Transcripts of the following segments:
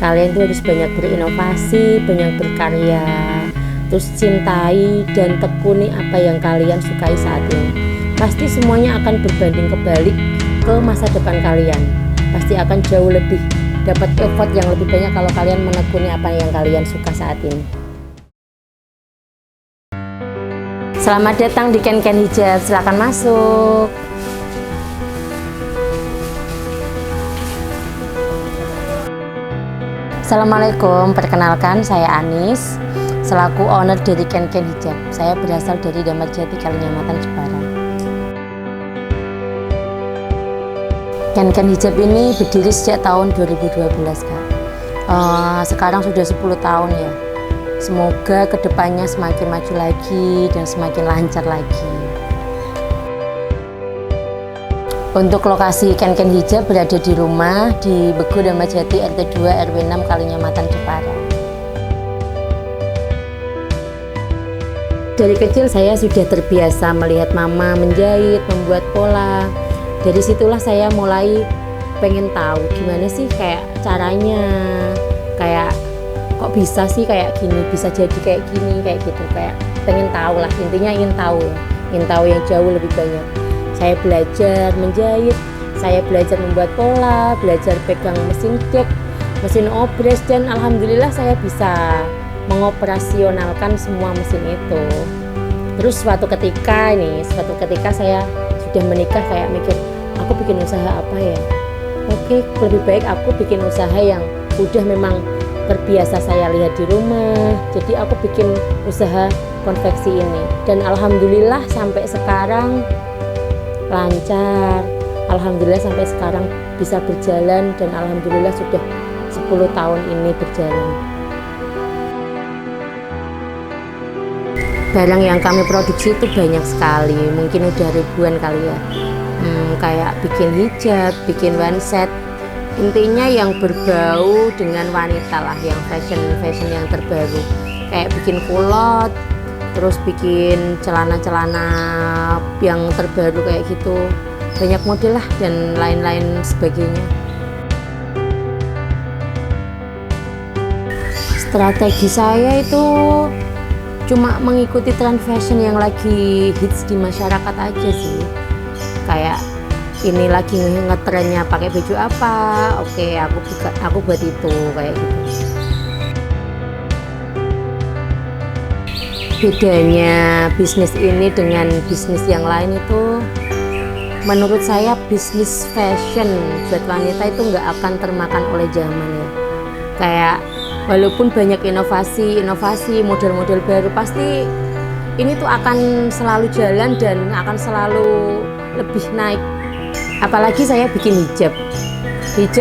Kalian tuh harus banyak berinovasi, banyak berkarya, terus cintai dan tekuni apa yang kalian sukai saat ini. Pasti semuanya akan berbanding kebalik ke masa depan kalian. Pasti akan jauh lebih dapat effort yang lebih banyak kalau kalian menekuni apa yang kalian suka saat ini. Selamat datang di Ken Ken Hijab, silakan masuk. Assalamualaikum, perkenalkan saya Anis, selaku owner dari Ken Ken Hijab. Saya berasal dari Damarjati, Kalinyamatan, Jepara. Ken Ken Hijab ini berdiri sejak tahun 2012, Kak. Sekarang sudah 10 tahun ya. Semoga kedepannya semakin maju lagi dan semakin lancar lagi. Untuk lokasi Ken Ken Hijab berada di rumah di Bego Damarjati RT 2 RW 6 Kalinyamatan, Jepara. Dari kecil saya sudah terbiasa melihat mama menjahit, membuat pola. Dari situlah saya mulai pengen tahu gimana sih kayak caranya, kayak kok bisa sih kayak gini, bisa jadi kayak gini, kayak gitu, kayak pengen tahu lah, intinya ingin tahu yang jauh lebih banyak. Saya belajar menjahit, saya belajar membuat pola, belajar pegang mesin cek, mesin obres, dan alhamdulillah saya bisa mengoperasionalkan semua mesin itu. Terus suatu ketika saya sudah menikah, kayak mikir, aku bikin usaha apa ya? Oke, lebih baik aku bikin usaha yang udah memang terbiasa saya lihat di rumah. Jadi aku bikin usaha konveksi ini, dan alhamdulillah sampai sekarang lancar. Alhamdulillah sampai sekarang bisa berjalan, dan alhamdulillah sudah 10 tahun ini berjalan. Barang yang kami produksi itu banyak sekali, mungkin udah ribuan kali ya. Kayak bikin hijab, bikin one set, intinya yang berbau dengan wanita lah, yang fashion yang terbaru. Kayak bikin kulot, terus bikin celana-celana yang terbaru kayak gitu, banyak model lah dan lain-lain sebagainya. Strategi saya itu cuma mengikuti tren fashion yang lagi hits di masyarakat aja sih. Kayak ini lagi ngetrennya pakai baju apa, oke aku buat itu, kayak gitu. Bedanya bisnis ini dengan bisnis yang lain itu, menurut saya bisnis fashion buat wanita itu nggak akan termakan oleh zaman ya. Kayak walaupun banyak inovasi model-model baru, pasti ini tuh akan selalu jalan dan akan selalu lebih naik. Apalagi saya bikin hijab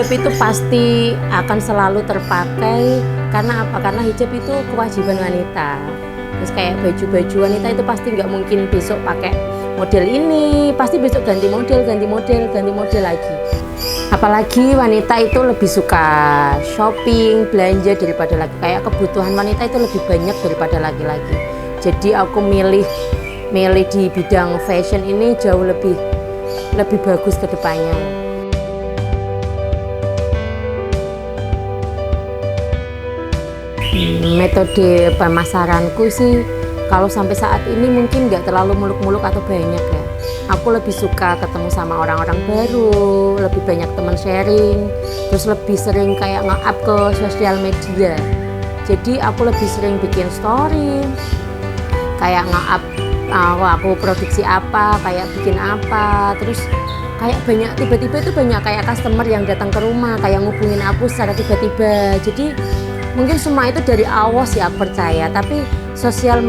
itu pasti akan selalu terpakai. Karena apa? Karena hijab itu kewajiban wanita. Terus kayak baju-baju wanita itu pasti nggak mungkin besok pakai model ini, pasti besok ganti model lagi. Apalagi wanita itu lebih suka shopping, belanja daripada laki. Kayak kebutuhan wanita itu lebih banyak daripada laki-laki. Jadi aku milih di bidang fashion ini jauh lebih bagus ke depannya. Metode pemasaranku sih kalau sampai saat ini mungkin nggak terlalu muluk-muluk atau banyak ya. Aku lebih suka ketemu sama orang-orang baru, lebih banyak teman sharing, terus lebih sering kayak nge-up ke sosial media. Jadi aku lebih sering bikin story, kayak nge-up aku produksi apa, kayak bikin apa, terus kayak banyak, tiba-tiba itu banyak kayak customer yang datang ke rumah, kayak ngubungin aku secara tiba-tiba. Jadi mungkin semua itu dari awal sih aku percaya, tapi sosial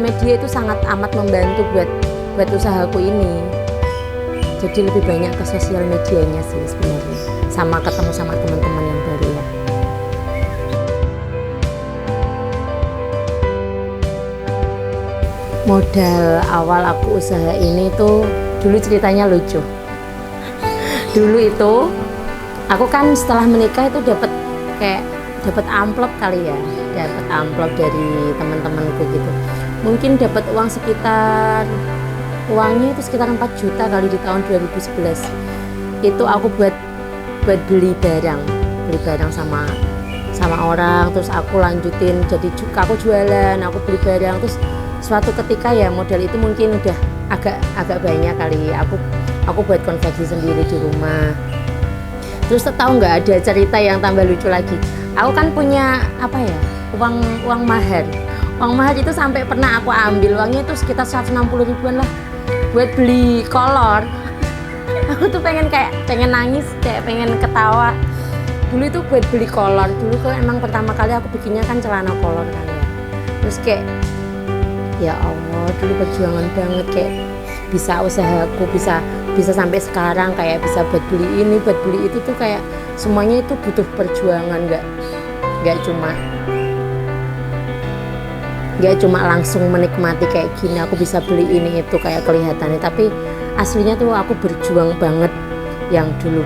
media itu sangat amat membantu buat usahaku ini. Jadi lebih banyak ke sosial medianya sih sebenarnya, sama ketemu sama teman-teman yang baru ya. Modal awal aku usaha ini tuh dulu ceritanya lucu. Dulu itu aku kan setelah menikah itu dapat amplop kali ya, dapat amplop dari teman-temanku gitu. Mungkin dapat uangnya itu sekitar 4 juta kali di tahun 2011. Itu aku buat beli barang sama sama orang, terus aku lanjutin jadi aku jualan, aku beli barang, terus suatu ketika ya modal itu mungkin udah agak banyak kali, aku buat konveksi sendiri di rumah. Terus tahu nggak, ada cerita yang tambah lucu lagi. Aku kan punya apa ya, uang mahar. Uang mahar itu sampai pernah aku ambil, uangnya itu sekitar 160 ribuan lah buat beli kolor. Aku tuh pengen nangis, kayak pengen ketawa. Dulu itu buat beli kolor. Dulu kan emang pertama kali aku bikinnya kan celana kolor kan ya. Terus kayak ya Allah, dulu perjuangan banget, kayak bisa usahaku bisa sampai sekarang, kayak bisa buat beli ini, buat beli itu tuh kayak semuanya itu butuh perjuangan, nggak cuma langsung menikmati kayak gini aku bisa beli ini itu kayak kelihatannya, tapi aslinya tuh aku berjuang banget. Yang dulu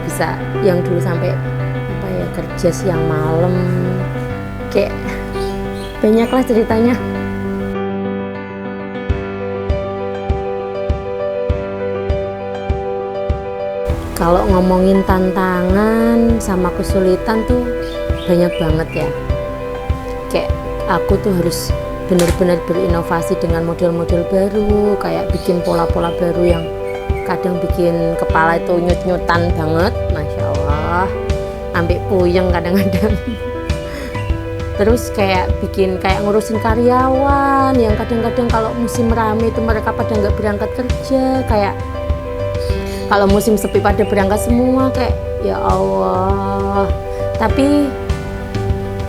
sampai apa ya, kerja siang malam, kayak banyaklah ceritanya. Kalau ngomongin tantangan sama kesulitan tuh banyak banget ya. Kayak aku tuh harus benar-benar berinovasi dengan model-model baru, kayak bikin pola-pola baru yang kadang bikin kepala itu nyut-nyutan banget, Masya Allah, sampai puyeng kadang-kadang. Terus kayak ngurusin karyawan yang kadang-kadang kalau musim rame itu mereka pada nggak berangkat kerja, kayak kalau musim sepi pada berangkat semua, kayak ya Allah. Tapi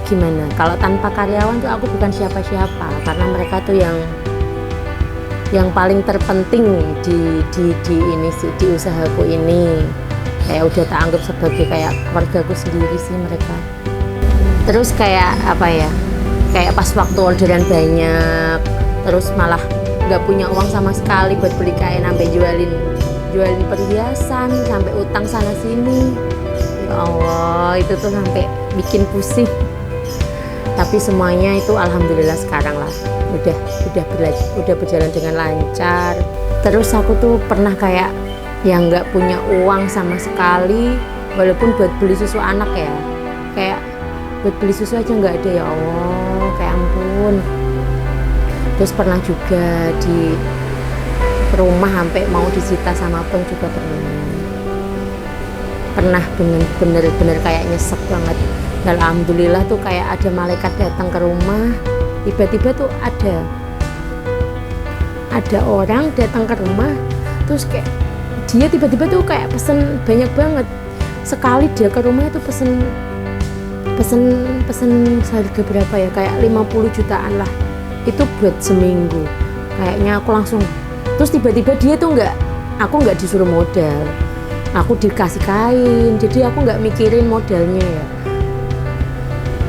gimana, kalau tanpa karyawan tuh aku bukan siapa-siapa, karena mereka tuh yang paling terpenting di ini sih, di usahaku ini. Kayak udah tak anggap sebagai kayak keluargaku sendiri sih mereka. Terus kayak apa ya, kayak pas waktu orderan banyak, terus malah nggak punya uang sama sekali buat beli kain, sampai jualin perhiasan, sampai utang sana sini. Ya Allah, itu tuh sampai bikin pusing. Tapi semuanya itu alhamdulillah sekarang lah udah berjalan dengan lancar. Terus aku tuh pernah kayak yang nggak punya uang sama sekali, walaupun buat beli susu anak ya, kayak buat beli susu aja nggak ada, ya Allah, kayak ampun. Terus pernah juga di rumah sampai mau disita sama bank juga pernah bener-bener kayak nyesek banget. Dan alhamdulillah tuh kayak ada malaikat datang ke rumah, tiba-tiba tuh ada orang datang ke rumah, terus kayak dia tiba-tiba tuh kayak pesen banyak banget. Sekali dia ke rumah itu pesen harga berapa ya, kayak 50 jutaan lah, itu buat seminggu. Kayaknya aku langsung, terus tiba-tiba dia tuh aku nggak disuruh modal, aku dikasih kain, jadi aku nggak mikirin modalnya ya.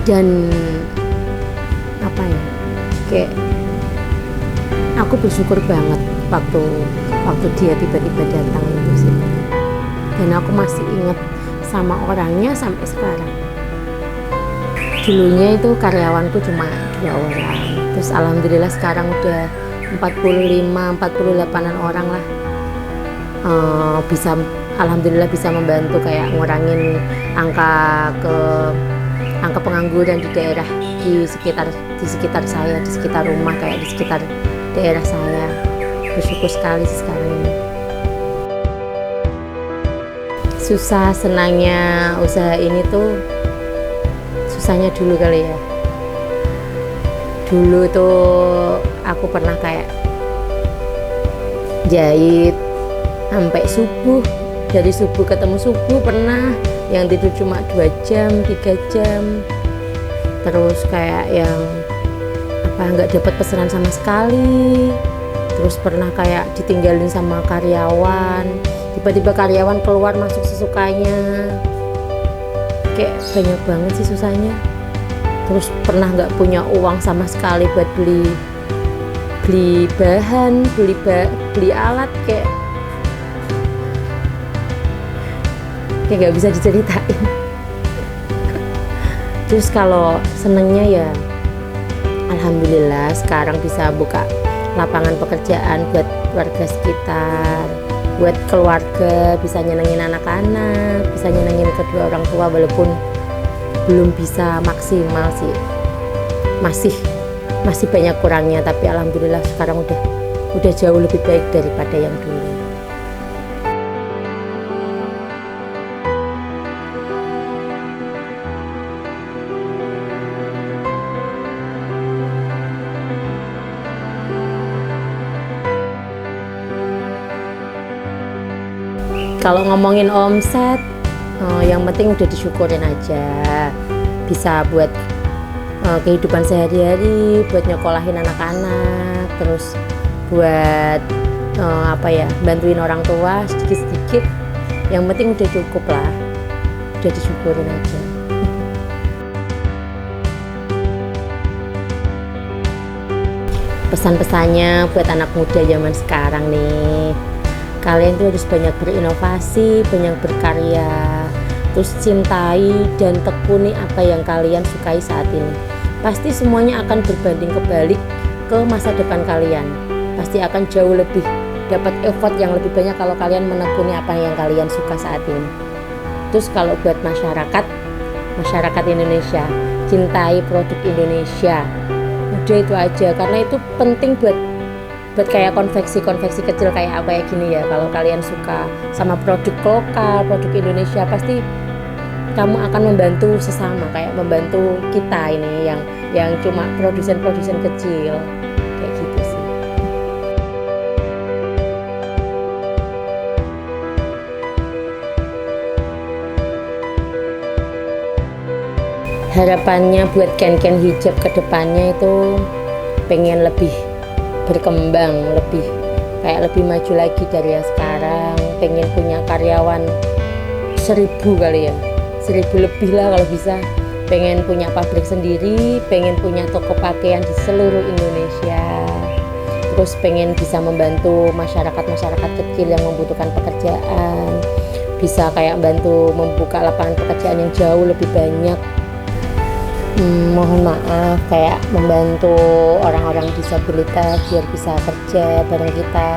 Dan apa ya, kayak aku bersyukur banget waktu dia tiba-tiba datang itu sih. Dan aku masih ingat sama orangnya sampai sekarang. Dulunya itu karyawanku cuma 2 orang, terus alhamdulillah sekarang udah 45-48 orang lah. Alhamdulillah bisa membantu kayak ngurangin angka pengangguran di daerah, di sekitar saya, di sekitar rumah, kayak di sekitar daerah saya. Bersyukur sekali sekarang ini. Susah senangnya usaha ini tuh, susahnya dulu kali ya. Dulu tuh aku pernah kayak jahit sampai subuh, dari subuh ketemu subuh, pernah yang tidur cuma 2 jam, 3 jam. Terus kayak yang nggak dapat pesanan sama sekali. Terus pernah kayak ditinggalin sama karyawan, tiba-tiba karyawan keluar masuk sesukanya. Kayak banyak banget sih susahnya. Terus pernah nggak punya uang sama sekali buat beli bahan, beli alat, kayak nggak bisa diceritain. Terus kalau senengnya ya alhamdulillah sekarang bisa buka lapangan pekerjaan buat warga sekitar, buat keluarga, bisa nyenengin anak-anak, bisa nyenengin kedua orang tua, walaupun belum bisa maksimal sih, masih banyak kurangnya, tapi alhamdulillah sekarang udah jauh lebih baik daripada yang dulu. Kalau ngomongin omset, yang penting udah disyukurin aja, bisa buat kehidupan sehari-hari, buat nyekolahin anak-anak, terus buat bantuin orang tua sedikit-sedikit. Yang penting udah cukup lah, udah disyukurin aja. Pesan-pesannya buat anak muda zaman sekarang nih, kalian tuh harus banyak berinovasi, banyak berkarya, terus cintai dan tekuni apa yang kalian sukai saat ini. Pasti semuanya akan berbanding kebalik ke masa depan kalian. Pasti akan jauh lebih dapat effort yang lebih banyak kalau kalian menekuni apa yang kalian suka saat ini. Terus kalau buat masyarakat Indonesia, cintai produk Indonesia. Udah itu aja, karena itu penting buat kayak konveksi kecil kayak gini ya. Kalau kalian suka sama produk lokal, produk Indonesia, pasti kamu akan membantu sesama, kayak membantu kita ini yang cuma produsen kecil kayak gitu sih. Harapannya buat Ken Hijab ke depannya itu pengen lebih berkembang, lebih maju lagi dari yang sekarang. Pengen punya karyawan 1000 kali ya, 1000 lebih lah kalau bisa. Pengen punya pabrik sendiri, pengen punya toko pakaian di seluruh Indonesia. Terus pengen bisa membantu masyarakat kecil yang membutuhkan pekerjaan, bisa kayak bantu membuka lapangan pekerjaan yang jauh lebih banyak. Mohon maaf, kayak membantu orang-orang disabilitas biar bisa kerja bareng kita,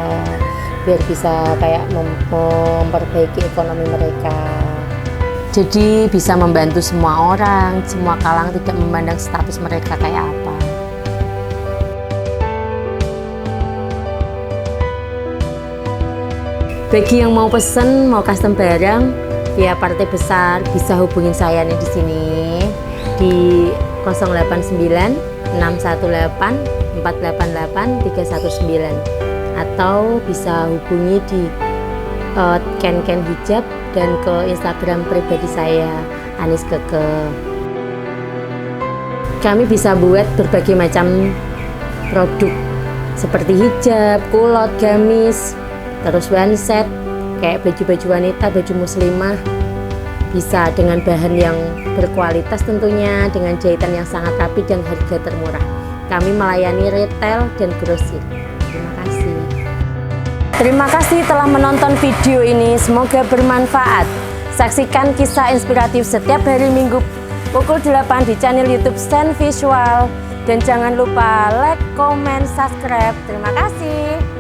biar bisa kayak memperbaiki ekonomi mereka. Jadi bisa membantu semua orang, semua kalangan, tidak memandang status mereka kayak apa. Bagi yang mau pesen, mau custom barang via Partai Besar, bisa hubungin saya nih di sini di 089 618 488 319, atau bisa hubungi di Ken Hijab dan ke Instagram pribadi saya, Anis Keke. Kami bisa buat berbagai macam produk seperti hijab, kulot, gamis, terus one set kayak baju-baju wanita, baju muslimah. Bisa dengan bahan yang berkualitas tentunya, dengan jahitan yang sangat rapi dan harga termurah. Kami melayani retail dan grosir. Terima kasih. Terima kasih telah menonton video ini, semoga bermanfaat. Saksikan kisah inspiratif setiap hari Minggu pukul 8 di channel YouTube Stand Visual. Dan jangan lupa like, comment, subscribe. Terima kasih.